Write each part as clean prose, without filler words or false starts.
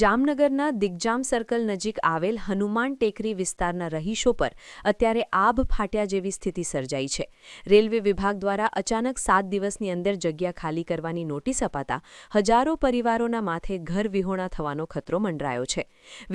જામનગરના દિગ્જામ સર્કલ નજીક આવેલ હનુમાન ટેકરી વિસ્તારના રહીશો પર અત્યારે આભ ફાટ્યા જેવી સ્થિતિ સર્જાઈ છે। રેલવે વિભાગ દ્વારા અચાનક 7 દિવસની અંદર જગ્યા ખાલી કરવાની નોટિસ અપાતા હજારો પરિવારોના માથે ઘર વિહોણા થવાનો ખતરો મંડરાયો છે।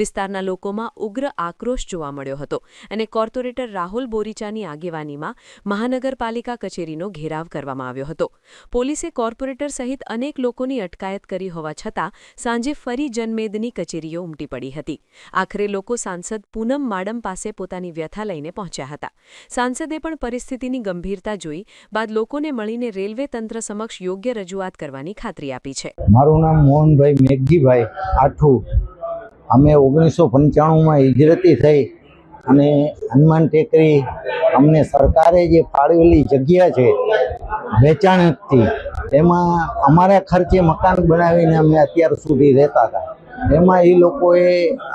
વિસ્તારના લોકોમાં ઉગ્ર આક્રોશ જોવા મળ્યો હતો અને કોર્પોરેટર રાહુલ બોરીચાની આગેવાનીમાં મહાનગરપાલિકા કચેરીનો ઘેરાવ કરવામાં આવ્યો હતો। પોલીસે કોર્પોરેટર સહિત અનેક લોકોની અટકાયત કરી હોવા છતાં સાંજે ફરી જનમેદની કચેરીઓ ઉમટી પડી હતી। આખરે લોકો સાંસદ પૂનમ માડમ પાસે પોતાની વ્યથા લઈને પહોંચ્યા હતા। સાંસદે પણ પરિસ્થિતિની ગંભીરતા જોઈ બાદ લોકોને મળીને રેલવે તંત્ર સમક્ષ યોગ્ય રજૂઆત કરવાની ખાતરી આપી છે। મારું નામ મોહનભાઈ મેઘજીભાઈ આઠુ। અમે 1995માં હિજરતી થઈ અને હનુમાન ટેકરી અમને સરકારે જે ફાળવેલી જગ્યા છે વેચાણથી એમાં અમારા ખર્ચે મકાન બનાવીને અમે અત્યાર સુધી રહેતા હતા। એમાં એ લોકોએ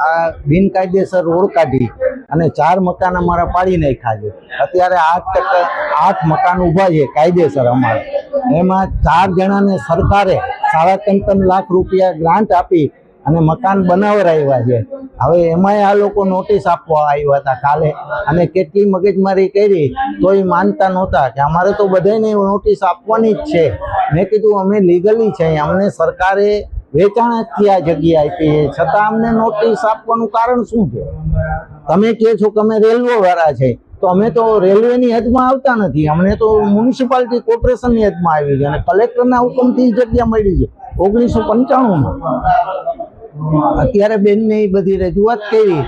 આ બિનકાયદેસર રોડ કાઢી અને 4 મકાન અમારા પાડી નાખ્યા છે। અત્યારે 8 મકાન ઊભા છે કાયદેસર અમારા। એમાં 4 જણાને સરકારે 3.5 લાખ રૂપિયા ગ્રાન્ટ આપી અને મકાન બનાવરાવ્યા છે। હવે એમાંય આ લોકો નોટિસ આપવા આવ્યા હતા કાલે અને કેટલી મગજમારી કરી તો એ માનતા નહોતા કે અમારે તો બધાને નોટિસ આપવાની જ છે। મેં કીધું અમે લીગલી છે, અમને સરકારે વેચાણથી આ જગ્યા આપી છે, છતાં અમને નોટિસ આપવાનું કારણ શું છે? તમે કહો છો કે અમે રેલવે વાળા છે, તો અમે તો રેલવેની હદમાં આવતા નથી, અમને તો મ્યુનિસિપાલિટી કોર્પોરેશનની હદમાં આવી છે અને કલેક્ટરના હુકમથી જગ્યા મળી છે 1995માં। અત્યારે બેનને એ બધી રજૂઆત કરી,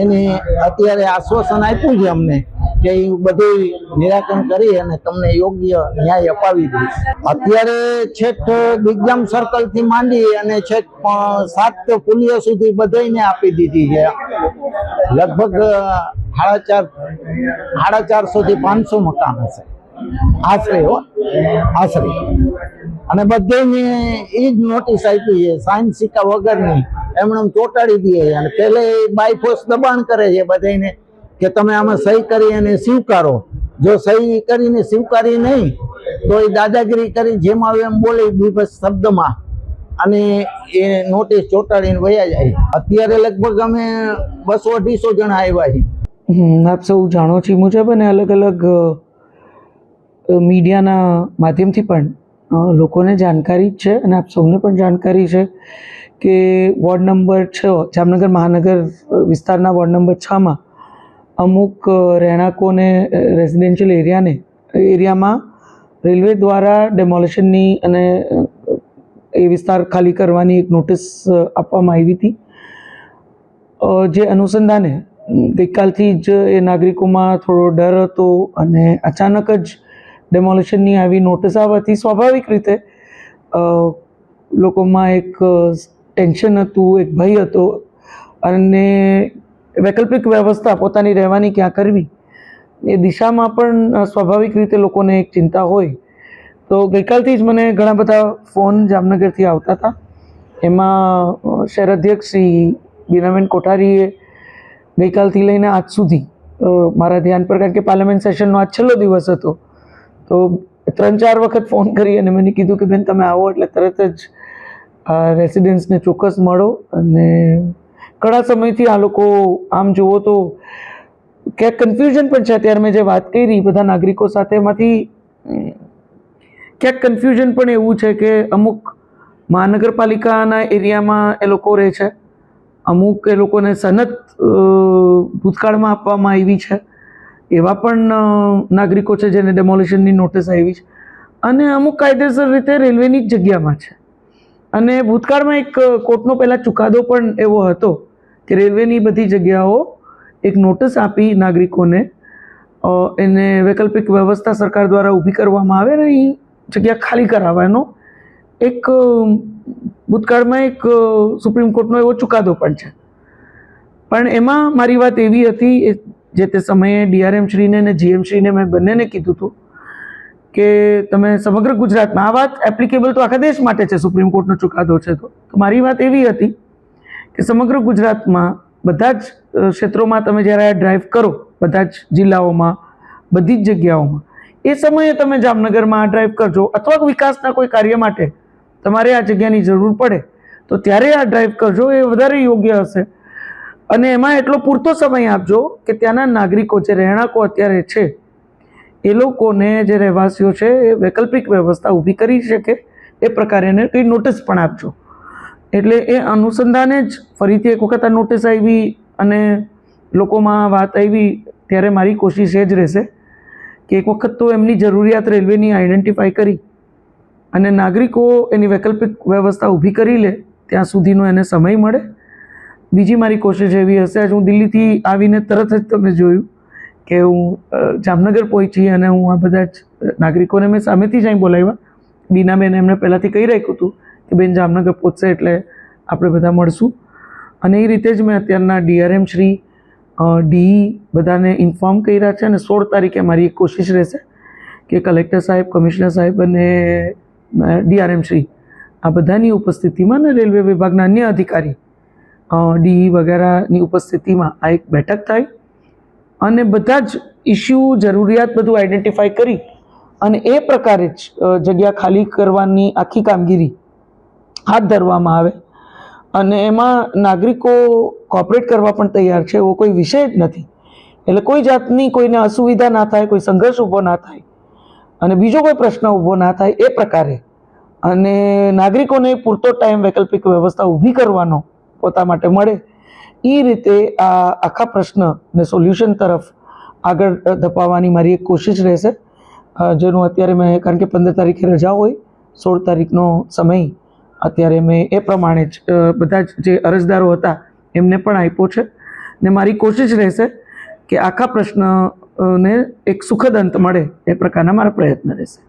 એને અત્યારે આશ્વાસન આપ્યું છે અમને કે એ બધું નિરાકરણ કરી અને તમને યોગ્ય ન્યાય અપાવી દઈશ। અત્યારે છેક દિગ્જામ સર્કલથી માંડી અને છેક 7 પુલિયા સુધી બધાને આપી દીધી છે। લગભગ 450 થી 500 મકાન હશે આશરે અને બધાને એ જ નોટિસ આપી છે સાઇન સિક્કા વગરની, એમણે ચોંટાડી દે અને પહેલે બાયફોર્સ દબાણ કરે છે બધાને કે તમે આમાં સહી કરી અને સ્વીકારો। જો સહી કરીને સ્વીકારી નહીં તો એ દાદાગીરી કરી જેમ આવે એમ બોલે બીભત્સ શબ્દમાં અને એ નોટિસ ચોંટાડીને વયા જાય। અત્યારે લગભગ અમે 200-250 જણા આવ્યા છીએ। આપ સૌ જાણો છો મુજબ અને અલગ અલગ મીડિયાના માધ્યમથી પણ લોકોને જાણકારી જ છે અને આપ સૌને પણ જાણકારી છે કે વોર્ડ નંબર 6 જામનગર મહાનગર વિસ્તારના વોર્ડ નંબર 6માં અમુક રહેણાંકોને રેઝિડેન્શિયલ એરિયામાં રેલવે દ્વારા ડેમોલિશનની અને એ વિસ્તાર ખાલી કરવાની એક નોટિસ આપવામાં આવી હતી। જે અનુસંધાને ગઈકાલથી જ એ નાગરિકોમાં થોડો ડર હતો અને અચાનક જ ડેમોલિશનની આવી નોટિસ આવવાથી સ્વાભાવિક રીતે લોકોમાં એક ટેન્શન હતું, એક ભય હતો અને વૈકલ્પિક વ્યવસ્થા પોતાની રહેવાની ક્યાં કરવી એ દિશામાં પણ સ્વાભાવિક રીતે લોકોને એક ચિંતા હોય। તો ગઈકાલથી જ મને ઘણા બધા ફોન જામનગરથી આવતા હતા। એમાં શહેર અધ્યક્ષ શ્રી બીનાબેન કોઠારીએ ગઈકાલથી લઈને આજ સુધી મારા ધ્યાન પર, કારણ કે પાર્લામેન્ટ સેશનનો આજ છેલ્લો દિવસ હતો, તો 3-4 વખત ફોન કરી અને મને કીધું કે બેન તમે આવો એટલે તરત જ રેસિડેન્ટ્સને ચોક્કસ મળો। અને ઘણા સમયથી આ લોકો આમ જુઓ તો ક્યાંક કન્ફ્યુઝન પણ છે। અત્યારે મેં જે વાત કરી બધા નાગરિકો સાથે એમાંથી ક્યાંક કન્ફ્યુઝન પણ એવું છે કે અમુક મહાનગરપાલિકાના એરિયામાં એ લોકો રહે છે, અમુક એ લોકોને સનદ ભૂતકાળમાં આપવામાં આવી છે એવા પણ નાગરિકો છે જેને ડેમોલિશનની નોટિસ આવી છે, અને અમુક કાયદેસર રીતે રેલવેની જ જગ્યામાં છે। અને ભૂતકાળમાં એક કોર્ટનો પહેલાં ચુકાદો પણ એવો હતો કે રેલવેની બધી જગ્યાઓ એક નોટિસ આપી નાગરિકોને એને વૈકલ્પિક વ્યવસ્થા સરકાર દ્વારા ઊભી કરવામાં આવે અને એ જગ્યા ખાલી કરાવવાનો એક ભૂતકાળમાં એક સુપ્રીમ કોર્ટનો એવો ચુકાદો પણ છે। પણ એમાં મારી વાત એવી હતી, જે તે સમયે ડીઆરએમ શ્રીને અને જીએમ શ્રીને મેં બંનેને કીધું હતું કે તમે સમગ્ર ગુજરાતમાં, આ વાત એપ્લિકેબલ તો આખા દેશ માટે છે, સુપ્રીમ કોર્ટનો ચુકાદો છે તો મારી વાત એવી હતી કે સમગ્ર ગુજરાતમાં બધા જ ક્ષેત્રોમાં તમે જ્યારે આ ડ્રાઈવ કરો, બધા જ જિલ્લાઓમાં, બધી જ જગ્યાઓમાં, એ સમયે તમે જામનગરમાં આ ડ્રાઈવ કરજો અથવા વિકાસના કોઈ કાર્ય માટે તમારે આ જગ્યાની જરૂર પડે તો ત્યારે આ ડ્રાઈવ કરજો, એ વધારે યોગ્ય હશે. અને એમાં એટલો પૂરતો સમય આપજો કે ત્યાંના નાગરિકો જે રહેણાંકો અત્યારે છે એ લોકોને, જે રહેવાસીઓ છે, એ વૈકલ્પિક વ્યવસ્થા ઊભી કરી શકે એ પ્રકારે એને કંઈ નોટિસ પણ આપજો. એટલે એ અનુસંધાને જ ફરીથી એક વખત આ નોટિસ આવી અને લોકોમાં વાત આવી ત્યારે મારી કોશિશ એ જ રહેશે કે એક વખત તો એમની જરૂરિયાત રેલવેની આઈડેન્ટિફાઈ કરી અને નાગરિકો એની વૈકલ્પિક વ્યવસ્થા ઊભી કરી લે ત્યાં સુધીનો એને સમય મળે. બીજી મારી કોશિશ એવી હશે, આજે હું દિલ્હીથી આવીને તરત જ તમે જોયું કે હું જામનગર પહોંચી અને હું આ બધા જ નાગરિકોને મેં સામેથી જ અહીં બોલાવ્યા. બીનાબેન એમને પહેલાંથી કહી રાખ્યું હતું કે બેન જામનગર પહોંચશે એટલે આપણે બધા મળશું. અને એ રીતે જ મેં અત્યારના ડીઆરએમ શ્રી, ડીઈ બધાને ઇન્ફોર્મ કર્યા છે. અને 16 તારીખે મારી એક કોશિશ રહેશે કે કલેક્ટર સાહેબ, કમિશનર સાહેબ અને ડીઆરએમ શ્રી આ બધાની ઉપસ્થિતિમાં અને રેલવે વિભાગના અન્ય અધિકારી, ડીઈ વગેરેની ઉપસ્થિતિમાં આ એક બેઠક થાય અને બધા જ ઇસ્યુ, જરૂરિયાત બધું આઈડેન્ટિફાઈ કરી અને એ પ્રકારે જ જગ્યા ખાલી કરવાની આખી કામગીરી હાથ ધરવામાં આવે. અને એમાં નાગરિકો કોઓપરેટ કરવા પણ તૈયાર છે, એવો કોઈ વિષય જ નથી. એટલે કોઈ જાતની કોઈને અસુવિધા ના થાય, કોઈ સંઘર્ષ ઊભો ના થાય અને બીજો કોઈ પ્રશ્ન ઊભો ના થાય એ પ્રકારે, અને નાગરિકોને પૂરતો ટાઈમ વૈકલ્પિક વ્યવસ્થા ઊભી કરવાનો પોતા માટે મળે, એ રીતે આ આખા પ્રશ્નને સોલ્યુશન તરફ આગળ ધપાવવાની મારી એક કોશિશ રહેશે. જેનું અત્યારે મેં, કારણ કે 15 તારીખે રજા હોય, 16 તારીખનો સમય અત્યારે મેં એ પ્રમાણે જ બધા જ જે અરજદારો હતા એમને પણ આપ્યો છે. ને મારી કોશિશ રહેશે કે આખા પ્રશ્નને એક સુખદ અંત મળે એ પ્રકારના મારા પ્રયત્ન રહેશે.